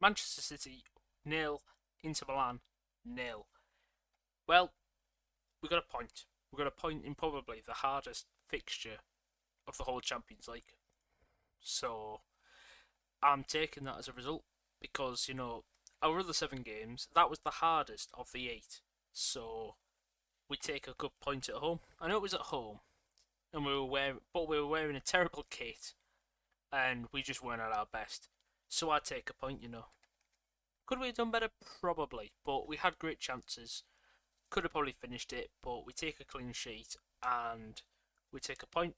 Manchester City, nil. Inter Milan, nil. Well, we got a point. We got a point in probably the hardest fixture of the whole Champions League. So I'm taking that as a result because our other 7 games that was the hardest of the 8. So we take a good point at home. I know it was at home, and we were wearing a terrible kit, and we just weren't at our best. So I take a point. Could we have done better? Probably, but we had great chances. Could have probably finished it, but we take a clean sheet and we take a point.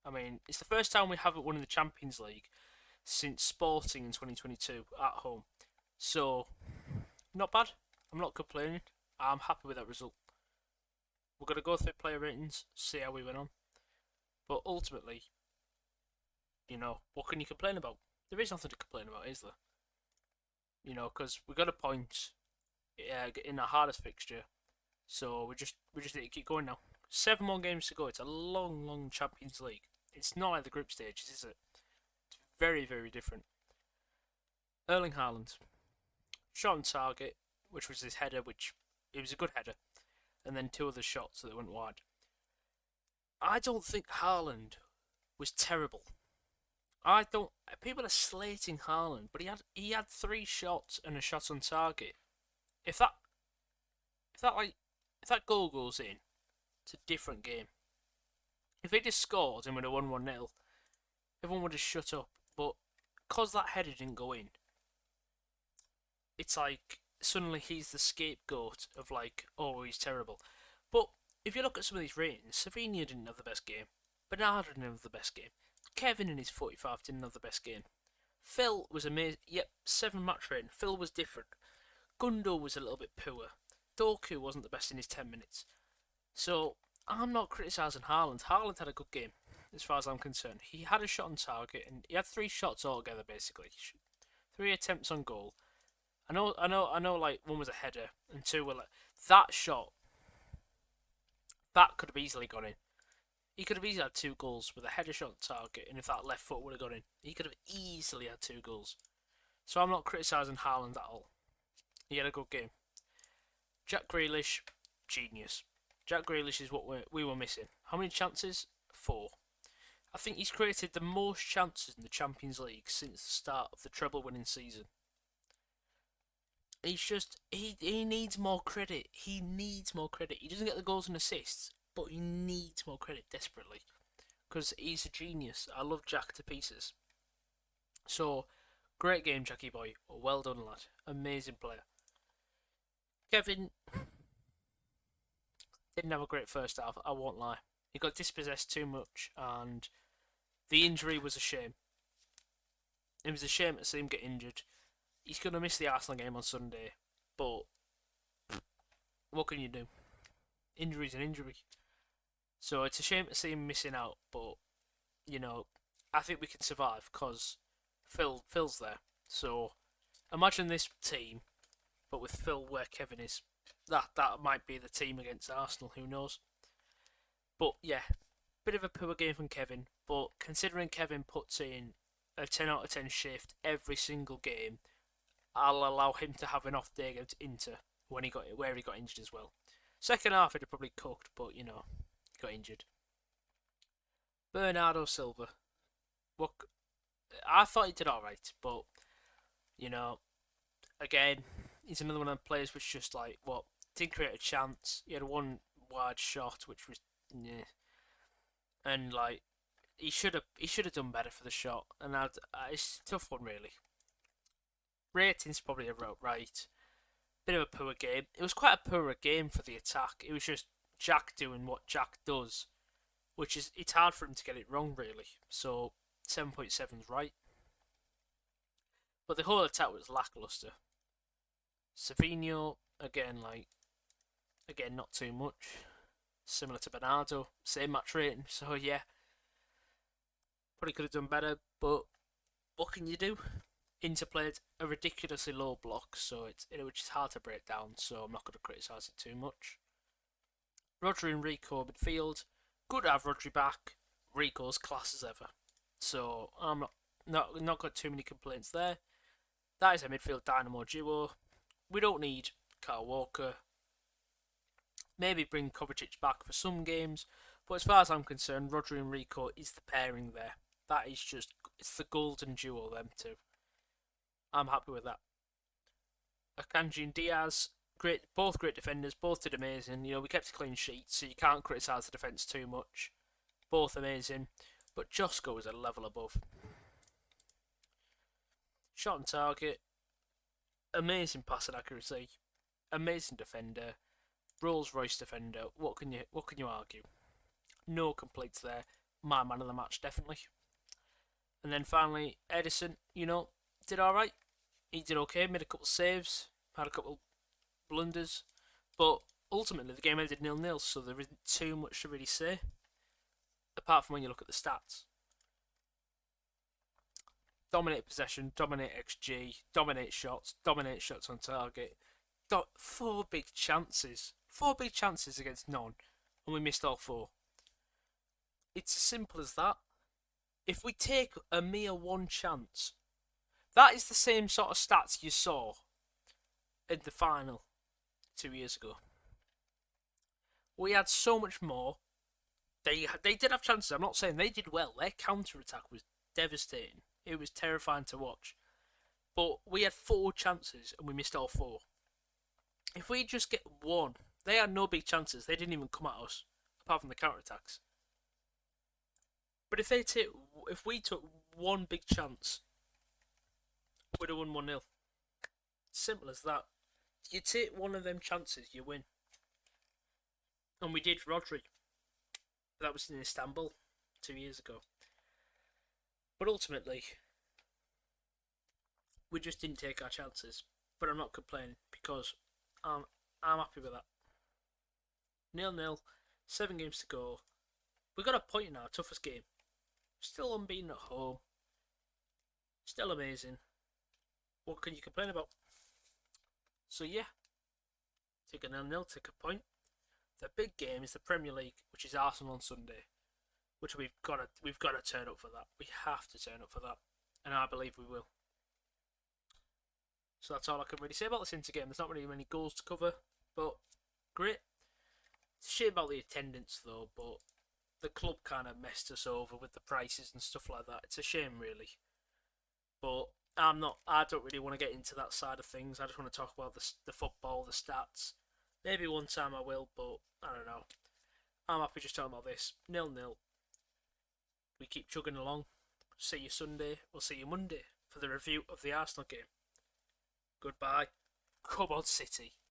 I mean, it's the first time we haven't won in the Champions League since Sporting in 2022 at home. So, not bad. I'm not complaining. I'm happy with that result. We're going to go through player ratings, see how we went on. But ultimately, what can you complain about? There is nothing to complain about, is there? Because we got a point in our hardest fixture, so we just need to keep going now. 7 more games to go. It's a long, long Champions League. It's not like the group stages, is it? It's very, very different. Erling Haaland shot on target, which was his header, which it was a good header, and then 2 other shots that went wide. I don't think Haaland was terrible. I don't. People are slating Haaland, but he had 3 shots and a shot on target. If that if that like if that goal goes in, it's a different game. If he just scored and would have won 1-0, everyone would have shut up. But because that header didn't go in, it's like suddenly he's the scapegoat of like, oh, he's terrible. But if you look at some of these ratings, Savinho didn't have the best game. Bernardo didn't have the best game. Kevin in his 45 didn't have the best game. Phil was amazing. Yep, 7 match rating. Phil was different. Gundo was a little bit poor. Doku wasn't the best in his 10 minutes. So I'm not criticising Haaland. Haaland had a good game, as far as I'm concerned. He had a shot on target, and he had 3 shots altogether, basically. 3 attempts on goal. I know. Like 1 was a header, and 2 were like that shot. That could have easily gone in. He could have easily had 2 goals with a header shot on target, and if that left foot would have gone in, he could have easily had 2 goals. So I'm not criticising Haaland at all. He had a good game. Jack Grealish, genius. Jack Grealish is what we were missing. How many chances? 4. I think he's created the most chances in the Champions League since the start of the treble-winning season. He's just he needs more credit. He needs more credit. He doesn't get the goals and assists, but he needs more credit desperately because he's a genius. I love Jack to pieces. So great game, Jackie boy. Well done, lad. Amazing player. Kevin didn't have a great first half. I won't lie. He got dispossessed too much, and the injury was a shame. It was a shame to see him get injured. He's going to miss the Arsenal game on Sunday, but what can you do? Injury's an injury. So it's a shame to see him missing out, but I think we can survive because Phil's there. So imagine this team, but with Phil where Kevin is. That might be the team against Arsenal. Who knows? But yeah, bit of a poor game from Kevin. But considering Kevin puts in a 10 out of 10 shift every single game, I'll allow him to have an off day against Inter where he got injured as well. Second half he'd have probably cooked, but he got injured. Bernardo Silva. What I thought he did alright, but again, he's another one of the players which just like didn't create a chance. He had 1 wide shot which was and like he should have done better for the shot, and it's a tough one really. Ratings probably about right. Bit of a poor game. It was quite a poor game for the attack. It was just Jack doing what Jack does, which is it's hard for him to get it wrong really. So 7.7 is right. But the whole attack was lackluster. Savinho again, not too much. Similar to Bernardo, same match rating. So yeah, probably could have done better. But what can you do? Inter played a ridiculously low block, so which is hard to break down. So I'm not going to criticise it too much. Rodri and Rico midfield. Good to have Rodri back. Rico's class as ever. So I'm not got too many complaints there. That is a midfield dynamo duo. We don't need Kyle Walker. Maybe bring Kovacic back for some games, but as far as I'm concerned, Rodri and Rico is the pairing there. That is just, it's the golden duo, them two. I'm happy with that. Akanji and Diaz, both great defenders, both did amazing. You know, we kept a clean sheet, so you can't criticise the defence too much. Both amazing, but Josko was a level above. Shot on target, amazing passing accuracy, amazing defender, Rolls Royce defender. What can you argue? No complaints there. My man of the match, definitely. And then finally, Edison, you know, did alright. He did okay, made a couple saves, had a couple blunders, but ultimately the game ended 0-0, so there isn't too much to really say, apart from when you look at the stats. Dominate possession, dominate XG, dominate shots on target. 4 big chances. 4 big chances against none, and we missed all 4. It's as simple as that. If we take a mere 1 chance, that is the same sort of stats you saw in the final 2 years ago. We had so much more. They did have chances. I'm not saying they did well. Their counter-attack was devastating. It was terrifying to watch. But we had 4 chances and we missed all 4. If we just get 1, they had no big chances. They didn't even come at us, apart from the counter-attacks. But if we took 1 big chance, we'd have won 1-0. Simple as that. You take 1 of them chances, you win. And we did Rodri. That was in Istanbul 2 years ago. But ultimately, we just didn't take our chances. But I'm not complaining because I'm happy with that. 0-0, 7 games to go. We got a point in our toughest game. Still unbeaten at home. Still amazing. What can you complain about? So yeah, take a 0-0, take a point. The big game is the Premier League, which is Arsenal on Sunday, which we've got to turn up for that. We have to turn up for that, and I believe we will. So that's all I can really say about this Inter game. There's not really many goals to cover, but great. It's a shame about the attendance though, but the club kind of messed us over with the prices and stuff like that. It's a shame really, but I don't really want to get into that side of things. I just want to talk about the football, the stats. Maybe one time I will, but I don't know. I'm happy just talking about this. 0-0. We keep chugging along. See you Sunday. We'll see you Monday for the review of the Arsenal game. Goodbye. Come on, City.